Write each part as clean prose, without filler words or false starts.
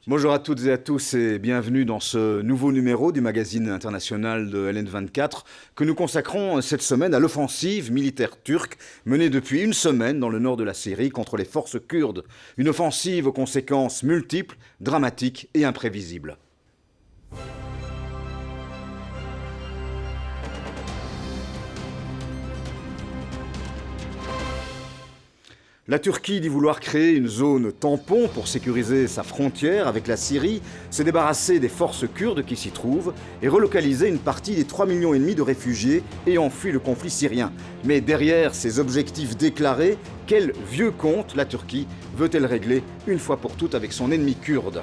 Bonjour à toutes et à tous et bienvenue dans ce nouveau numéro du magazine international de LN24 que nous consacrons cette semaine à l'offensive militaire turque menée depuis une semaine dans le nord de la Syrie contre les forces kurdes. Une offensive aux conséquences multiples, dramatiques et imprévisibles. La Turquie dit vouloir créer une zone tampon pour sécuriser sa frontière avec la Syrie, se débarrasser des forces kurdes qui s'y trouvent et relocaliser une partie des 3,5 millions de réfugiés ayant fui le conflit syrien. Mais derrière ces objectifs déclarés, quel vieux compte la Turquie veut-elle régler une fois pour toutes avec son ennemi kurde ?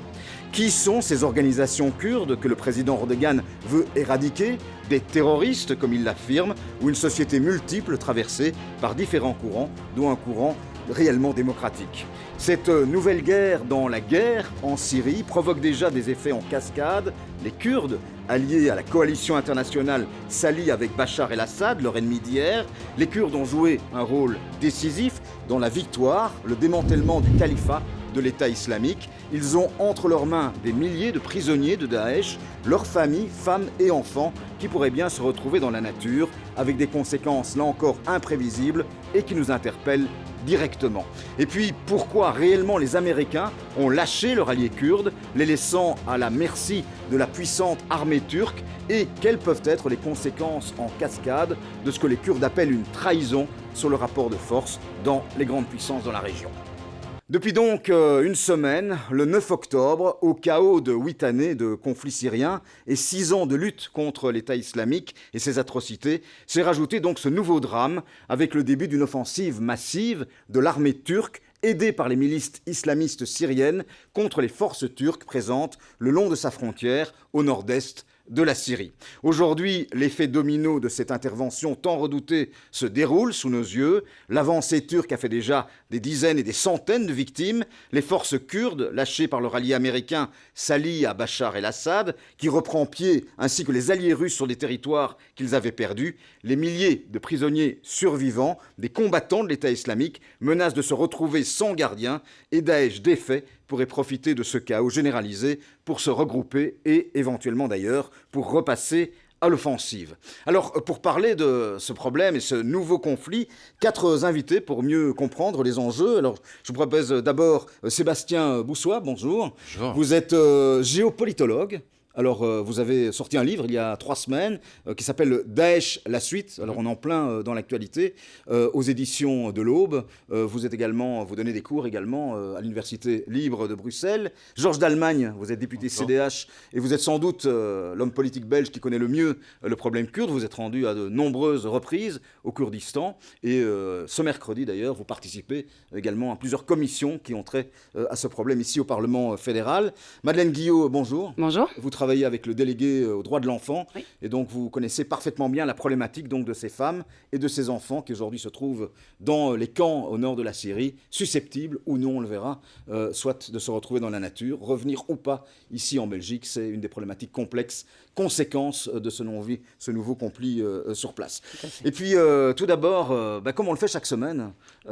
Qui sont ces organisations kurdes que le président Erdogan veut éradiquer ? Des terroristes, comme il l'affirme, ou une société multiple traversée par différents courants, dont un courant réellement démocratique. Cette nouvelle guerre dans la guerre en Syrie provoque déjà des effets en cascade. Les Kurdes, alliés à la coalition internationale, s'allient avec Bachar el-Assad, leur ennemi d'hier. Les Kurdes ont joué un rôle décisif dans la victoire, le démantèlement du califat de l'État islamique. Ils ont entre leurs mains des milliers de prisonniers de Daesh, leurs familles, femmes et enfants, qui pourraient bien se retrouver dans la nature, avec des conséquences là encore imprévisibles et qui nous interpellent directement. Et puis, pourquoi réellement les Américains ont lâché leur allié kurde, les laissant à la merci de la puissante armée turque, et quelles peuvent être les conséquences en cascade de ce que les Kurdes appellent une trahison sur le rapport de force dans les grandes puissances dans la région. Depuis donc une semaine, le 9 octobre, au chaos de 8 années de conflit syrien et 6 ans de lutte contre l'État islamique et ses atrocités, s'est rajouté donc ce nouveau drame avec le début d'une offensive massive de l'armée turque aidée par les milices islamistes syriennes contre les forces turques présentes le long de sa frontière au nord-est de la Syrie. Aujourd'hui, l'effet domino de cette intervention tant redoutée se déroule sous nos yeux. L'avancée turque a fait déjà des dizaines et des centaines de victimes. Les forces kurdes, lâchées par leur allié américain, s'allient à Bachar el-Assad, qui reprend pied, ainsi que les alliés russes sur des territoires qu'ils avaient perdus. Les milliers de prisonniers survivants, des combattants de l'État islamique, menacent de se retrouver sans gardien et Daesh défait pourrait profiter de ce chaos généralisé pour se regrouper et éventuellement d'ailleurs pour repasser à l'offensive. Alors, pour parler de ce problème et ce nouveau conflit, 4 invités pour mieux comprendre les enjeux. Alors, je vous propose d'abord Sébastien Boussois, bonjour. Bonjour. Vous êtes géopolitologue. Alors, vous avez sorti un livre il y a 3 semaines qui s'appelle Daesh, la suite. Alors, on est en plein dans l'actualité, aux éditions de l'Aube. Vous donnez des cours également à l'Université libre de Bruxelles. Georges Dallemagne, vous êtes député CDH et vous êtes sans doute l'homme politique belge qui connaît le mieux le problème kurde. Vous êtes rendu à de nombreuses reprises au Kurdistan. Et ce mercredi, d'ailleurs, vous participez également à plusieurs commissions qui ont trait à ce problème ici au Parlement fédéral. Madeleine Guillot, bonjour. Bonjour. Vous travaillez avec le délégué aux droits de l'enfant, oui. Et donc vous connaissez parfaitement bien la problématique donc, de ces femmes et de ces enfants qui aujourd'hui se trouvent dans les camps au nord de la Syrie, susceptibles ou non, on le verra, soit de se retrouver dans la nature, revenir ou pas ici en Belgique. C'est une des problématiques complexes, conséquences de ce nouveau conflit sur place. Et puis tout d'abord, comme on le fait chaque semaine, nous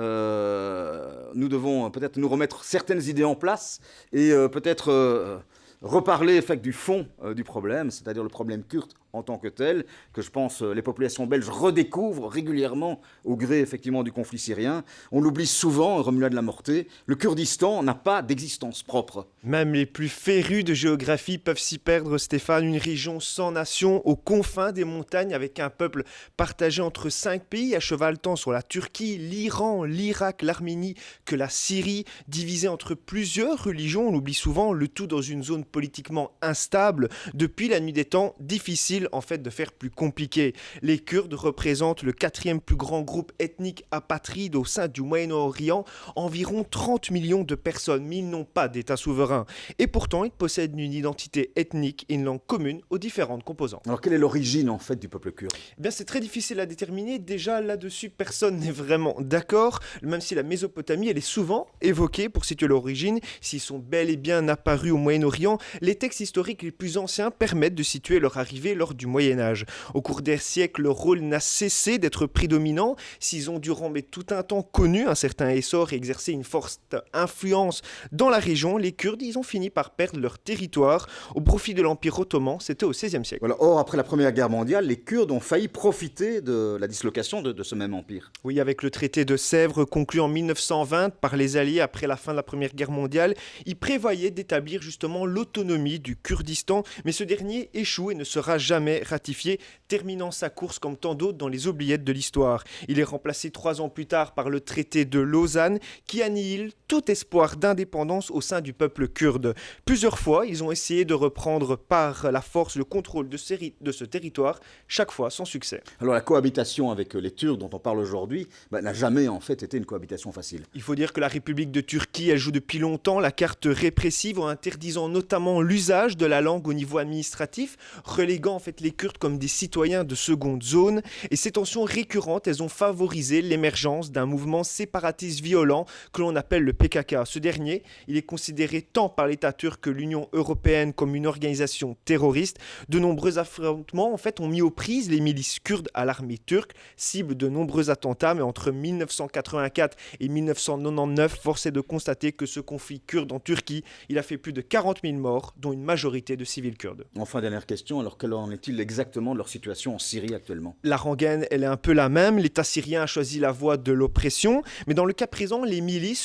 devons peut-être nous remettre certaines idées en place et peut-être reparler du fond du problème, c'est-à-dire le problème kurde en tant que tel, que je pense les populations belges redécouvrent régulièrement au gré effectivement du conflit syrien. On l'oublie souvent, Romuald de la Mortée, le Kurdistan n'a pas d'existence propre. Même les plus férus de géographie peuvent s'y perdre, Stéphane. Une région sans nation, aux confins des montagnes, avec un peuple partagé entre 5 pays, à cheval tant sur la Turquie, l'Iran, l'Irak, l'Arménie que la Syrie, divisée entre plusieurs religions, on l'oublie souvent, le tout dans une zone politiquement instable, depuis la nuit des temps, difficile en fait de faire plus compliqué. Les Kurdes représentent le 4e plus grand groupe ethnique apatride au sein du Moyen-Orient, environ 30 millions de personnes, mais ils n'ont pas d'État souverain. Et pourtant, ils possèdent une identité ethnique et une langue commune aux différentes composantes. Alors quelle est l'origine en fait du peuple kurde ? Eh bien, c'est très difficile à déterminer. Déjà là-dessus, personne n'est vraiment d'accord, même si la Mésopotamie, elle est souvent évoquée pour situer l'origine. S'ils sont bel et bien apparus au Moyen-Orient, les textes historiques les plus anciens permettent de situer leur arrivée lors lors du Moyen-Âge. Au cours des siècles, leur rôle n'a cessé d'être prédominant. S'ils ont durant tout un temps connu un certain essor et exercé une forte influence dans la région, les Kurdes, ils ont fini par perdre leur territoire au profit de l'Empire ottoman. C'était au XVIe siècle. Voilà. Or, après la Première Guerre mondiale, les Kurdes ont failli profiter de la dislocation de ce même empire. Oui, avec le traité de Sèvres conclu en 1920 par les Alliés après la fin de la Première Guerre mondiale, ils prévoyaient d'établir justement l'autonomie du Kurdistan, mais ce dernier échoue et ne sera jamais ratifié, terminant sa course comme tant d'autres dans les oubliettes de l'histoire. Il est remplacé 3 ans plus tard par le traité de Lausanne qui annihile tout espoir d'indépendance au sein du peuple kurde. Plusieurs fois, ils ont essayé de reprendre par la force le contrôle de ce territoire, chaque fois sans succès. Alors la cohabitation avec les Turcs dont on parle aujourd'hui n'a jamais en fait été une cohabitation facile. Il faut dire que la République de Turquie, elle joue depuis longtemps la carte répressive en interdisant notamment l'usage de la langue au niveau administratif, reléguant en fait les Kurdes comme des citoyens de seconde zone. Et ces tensions récurrentes, elles ont favorisé l'émergence d'un mouvement séparatiste violent que l'on appelle le PKK. Ce dernier, il est considéré tant par l'État turc que l'Union européenne comme une organisation terroriste. De nombreux affrontements en fait ont mis aux prises les milices kurdes à l'armée turque, cible de nombreux attentats, mais entre 1984 et 1999, force est de constater que ce conflit kurde en Turquie, il a fait plus de 40 000 morts, dont une majorité de civils kurdes. Enfin, dernière question, alors quel en est-il exactement de leur situation en Syrie actuellement ? La rengaine, elle est un peu la même. L'État syrien a choisi la voie de l'oppression, mais dans le cas présent, les milices,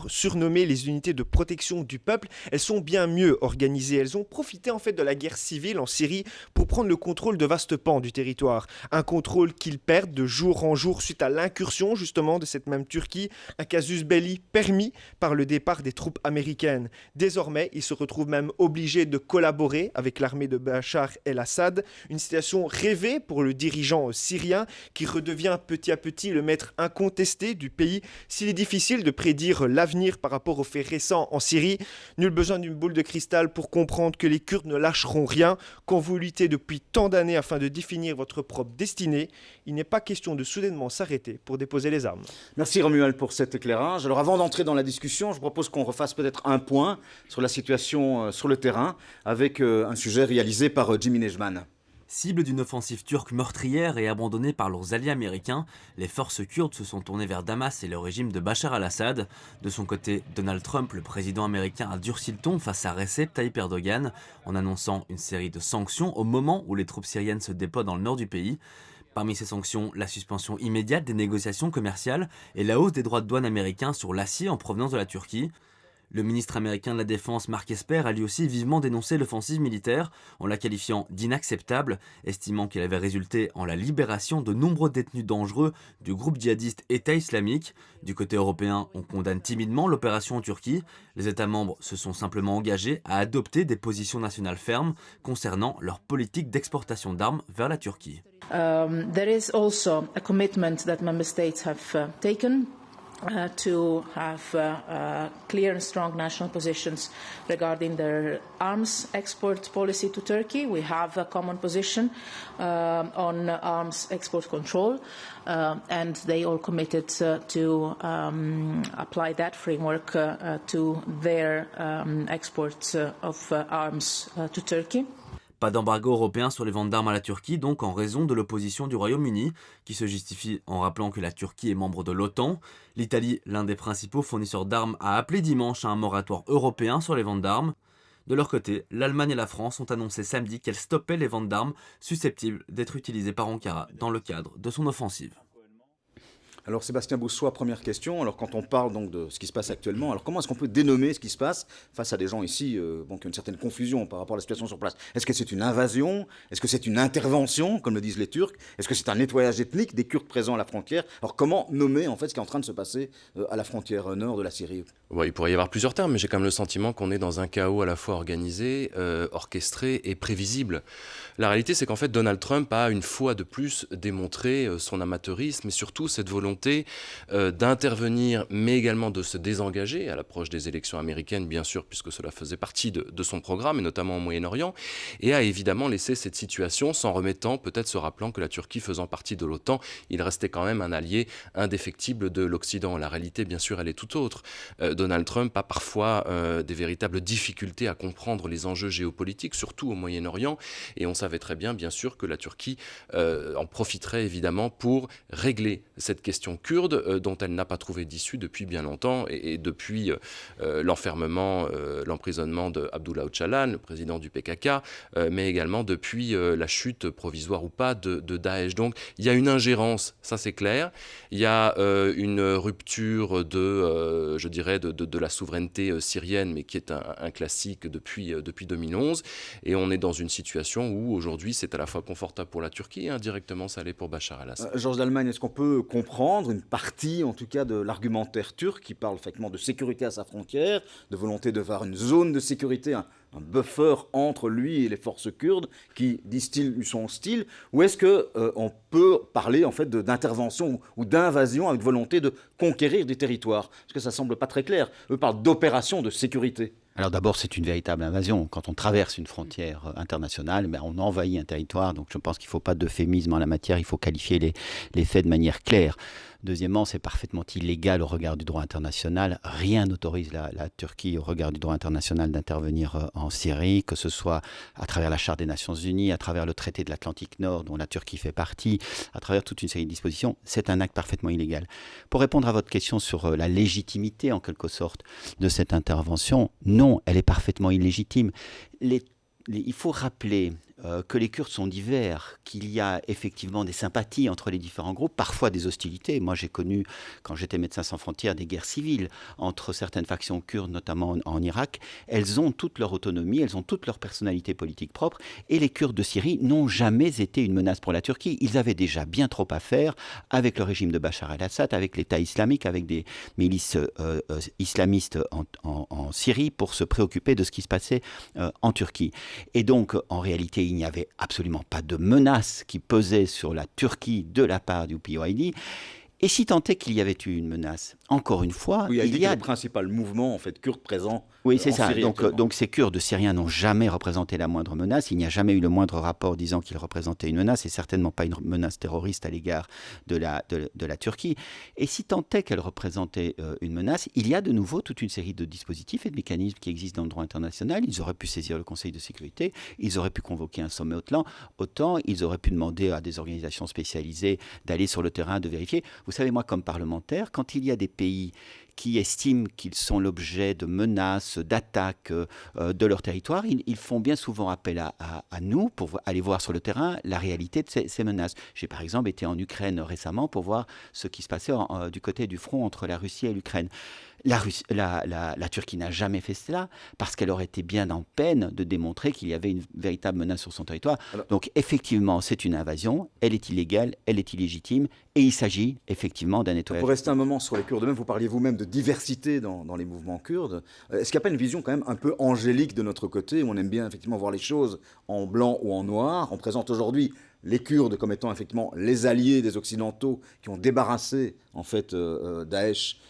surnommées les unités de protection du peuple, elles sont bien mieux organisées. Elles ont profité en fait de la guerre civile en Syrie pour prendre le contrôle de vastes pans du territoire. Un contrôle qu'ils perdent de jour en jour suite à l'incursion justement de cette même Turquie, un casus belli permis par le départ des troupes américaines. Désormais, ils se retrouvent même obligés de collaborer avec l'armée de Bachar el-Assad, une situation rêvée pour le dirigeant syrien qui redevient petit à petit le maître incontesté du pays. S'il est difficile de prédire l'avenir par rapport aux faits récents en Syrie, nul besoin d'une boule de cristal pour comprendre que les Kurdes ne lâcheront rien. Quand vous luttez depuis tant d'années afin de définir votre propre destinée, il n'est pas question de soudainement s'arrêter pour déposer les armes. Merci Romuald pour cet éclairage. Alors avant d'entrer dans la discussion, je propose qu'on refasse peut-être un point sur la situation sur le terrain avec un sujet réalisé par Jimmy Nejman. Cible d'une offensive turque meurtrière et abandonnée par leurs alliés américains, les forces kurdes se sont tournées vers Damas et le régime de Bachar al-Assad. De son côté, Donald Trump, le président américain, a durci le ton face à Recep Tayyip Erdogan en annonçant une série de sanctions au moment où les troupes syriennes se déploient dans le nord du pays. Parmi ces sanctions, la suspension immédiate des négociations commerciales et la hausse des droits de douane américains sur l'acier en provenance de la Turquie. Le ministre américain de la Défense, Mark Esper, a lui aussi vivement dénoncé l'offensive militaire en la qualifiant d'inacceptable, estimant qu'elle avait résulté en la libération de nombreux détenus dangereux du groupe djihadiste État islamique. Du côté européen, on condamne timidement l'opération en Turquie. Les États membres se sont simplement engagés à adopter des positions nationales fermes concernant leur politique d'exportation d'armes vers la Turquie. There is also a commitment that member states have taken to have clear and strong national positions regarding their arms export policy to Turkey. We have a common position on arms export control, and they all committed to apply that framework to their exports of arms to Turkey. Pas d'embargo européen sur les ventes d'armes à la Turquie, donc en raison de l'opposition du Royaume-Uni, qui se justifie en rappelant que la Turquie est membre de l'OTAN. L'Italie, l'un des principaux fournisseurs d'armes, a appelé dimanche à un moratoire européen sur les ventes d'armes. De leur côté, l'Allemagne et la France ont annoncé samedi qu'elles stoppaient les ventes d'armes susceptibles d'être utilisées par Ankara dans le cadre de son offensive. Alors Sébastien Boussois, première question. Alors quand on parle donc de ce qui se passe actuellement, alors comment est-ce qu'on peut dénommer ce qui se passe face à des gens ici qui ont une certaine confusion par rapport à la situation sur place ? Est-ce que c'est une invasion ? Est-ce que c'est une intervention, comme le disent les Turcs ? Est-ce que c'est un nettoyage ethnique des Kurdes présents à la frontière ? Alors comment nommer en fait ce qui est en train de se passer à la frontière nord de la Syrie ? Ouais, il pourrait y avoir plusieurs termes, mais j'ai quand même le sentiment qu'on est dans un chaos à la fois organisé, orchestré et prévisible. La réalité, c'est qu'en fait, Donald Trump a une fois de plus démontré son amateurisme et surtout cette volonté d'intervenir, mais également de se désengager à l'approche des élections américaines, bien sûr, puisque cela faisait partie de son programme, et notamment au Moyen-Orient, et a évidemment laissé cette situation s'en remettant, peut-être se rappelant que la Turquie faisant partie de l'OTAN, il restait quand même un allié indéfectible de l'Occident. La réalité, bien sûr, elle est tout autre. Donald Trump a parfois des véritables difficultés à comprendre les enjeux géopolitiques, surtout au Moyen-Orient, et on savait très bien sûr, que la Turquie en profiterait évidemment pour régler cette question kurde dont elle n'a pas trouvé d'issue depuis bien longtemps, et depuis l'emprisonnement de Abdullah Öcalan, le président du PKK, mais également depuis la chute provisoire ou pas de Daesh. Donc il y a une ingérence, ça c'est clair. Il y a une rupture de la souveraineté syrienne, mais qui est un classique depuis 2011. Et on est dans une situation où aujourd'hui c'est à la fois confortable pour la Turquie et indirectement ça l'est pour Bachar al-Assad. Georges d'Allemagne, est-ce qu'on peut comprendre une partie, en tout cas, de l'argumentaire turc qui parle effectivement de sécurité à sa frontière, de volonté de voir une zone de sécurité, un buffer entre lui et les forces kurdes qui, disent-ils, lui sont hostiles, ou est-ce qu'on peut parler en fait d'intervention ou d'invasion avec volonté de conquérir des territoires? Parce que ça semble pas très clair. Eux parlent d'opération de sécurité. Alors d'abord, c'est une véritable invasion. Quand on traverse une frontière internationale, on envahit un territoire. Donc je pense qu'il ne faut pas d'euphémisme en la matière, il faut qualifier les faits de manière claire. Deuxièmement, c'est parfaitement illégal au regard du droit international. Rien n'autorise la Turquie, au regard du droit international, d'intervenir en Syrie, que ce soit à travers la Charte des Nations Unies, à travers le traité de l'Atlantique Nord, dont la Turquie fait partie, à travers toute une série de dispositions. C'est un acte parfaitement illégal. Pour répondre à votre question sur la légitimité, en quelque sorte, de cette intervention, non, elle est parfaitement illégitime. Il faut rappeler que les Kurdes sont divers, qu'il y a effectivement des sympathies entre les différents groupes, parfois des hostilités. Moi, j'ai connu, quand j'étais Médecins sans frontières, des guerres civiles entre certaines factions kurdes, notamment en Irak. Elles ont toute leur autonomie, elles ont toute leur personnalité politique propre, et les Kurdes de Syrie n'ont jamais été une menace pour la Turquie. Ils avaient déjà bien trop à faire avec le régime de Bachar al-Assad, avec l'État islamique, avec des milices islamistes en Syrie, pour se préoccuper de ce qui se passait en Turquie. Et donc, en réalité, il n'y avait absolument pas de menace qui pesait sur la Turquie de la part du PYD. Et si tant est qu'il y avait eu une menace, encore une fois, oui, il y a le principal mouvement en fait kurde présent. Oui, c'est ça. Syrie, donc ces Kurdes syriens n'ont jamais représenté la moindre menace. Il n'y a jamais eu le moindre rapport disant qu'ils représentaient une menace, et certainement pas une menace terroriste à l'égard de la Turquie. Et si tant est qu'elle représentait une menace, il y a de nouveau toute une série de dispositifs et de mécanismes qui existent dans le droit international. Ils auraient pu saisir le Conseil de sécurité, ils auraient pu convoquer un sommet OTAN, ils auraient pu demander à des organisations spécialisées d'aller sur le terrain, de vérifier. Vous savez, moi, comme parlementaire, quand il y a des pays qui estiment qu'ils sont l'objet de menaces, d'attaques de leur territoire, ils font bien souvent appel à nous pour aller voir sur le terrain la réalité de ces menaces. J'ai par exemple été en Ukraine récemment pour voir ce qui se passait du côté du front entre la Russie et l'Ukraine. La Turquie n'a jamais fait cela parce qu'elle aurait été bien en peine de démontrer qu'il y avait une véritable menace sur son territoire. Donc effectivement, c'est une invasion, elle est illégale, elle est illégitime, et il s'agit effectivement d'un nettoyage. Pour rester un moment sur les Kurdes eux-mêmes, vous parliez vous-même de diversité dans les mouvements kurdes. Est-ce qu'il n'y a pas une vision quand même un peu angélique de notre côté, où on aime bien effectivement voir les choses en blanc ou en noir? On présente aujourd'hui les Kurdes comme étant effectivement les alliés des Occidentaux qui ont débarrassé en fait Daesh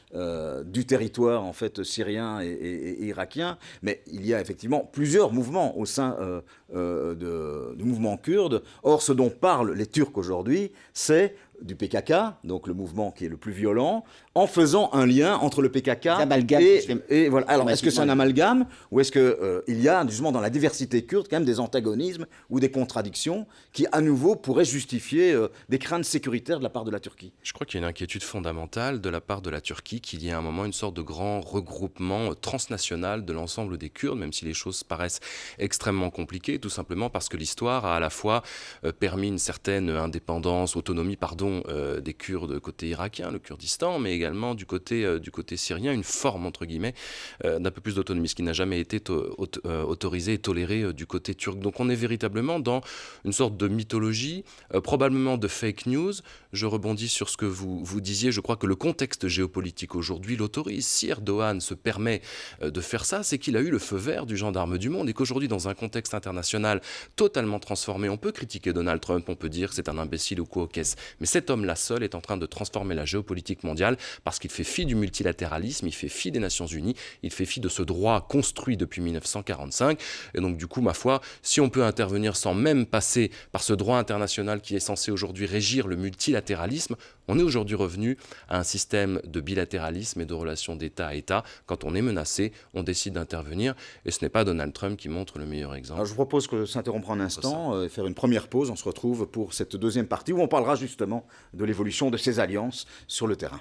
du territoire en fait syrien et irakien, mais il y a effectivement plusieurs mouvements au sein du mouvement kurde. Or, ce dont parlent les Turcs aujourd'hui, c'est du PKK, donc le mouvement qui est le plus violent, en faisant un lien entre le PKK et voilà. Alors, est-ce que c'est un amalgame, ou est-ce qu'il y a, justement, dans la diversité kurde, quand même des antagonismes ou des contradictions qui, à nouveau, pourraient justifier des craintes sécuritaires de la part de la Turquie? Je crois qu'il y a une inquiétude fondamentale de la part de la Turquie qu'il y ait à un moment une sorte de grand regroupement transnational de l'ensemble des Kurdes, même si les choses paraissent extrêmement compliquées, tout simplement parce que l'histoire a à la fois permis une certaine indépendance, autonomie, des Kurdes côté irakien, le Kurdistan, mais également du côté syrien, une forme, entre guillemets, d'un peu plus d'autonomie, ce qui n'a jamais été autorisé et toléré du côté turc. Donc on est véritablement dans une sorte de mythologie, probablement de fake news. Je rebondis sur ce que vous disiez, je crois que le contexte géopolitique aujourd'hui l'autorise. Si Erdogan se permet de faire ça, c'est qu'il a eu le feu vert du gendarme du monde, et qu'aujourd'hui, dans un contexte international totalement transformé, on peut critiquer Donald Trump, on peut dire que c'est un imbécile ou quoi au caisse, mais cet homme-là seul est en train de transformer la géopolitique mondiale parce qu'il fait fi du multilatéralisme, il fait fi des Nations Unies, il fait fi de ce droit construit depuis 1945. Et donc du coup, ma foi, si on peut intervenir sans même passer par ce droit international qui est censé aujourd'hui régir le multilatéralisme, on est aujourd'hui revenu à un système de bilatéralisme multilatéralisme et de relations d'État à État. Quand on est menacé, on décide d'intervenir et ce n'est pas Donald Trump qui montre le meilleur exemple. Alors, je vous propose que s'interrompre un instant et faire une première pause. On se retrouve pour cette deuxième partie où on parlera justement de l'évolution de ces alliances sur le terrain.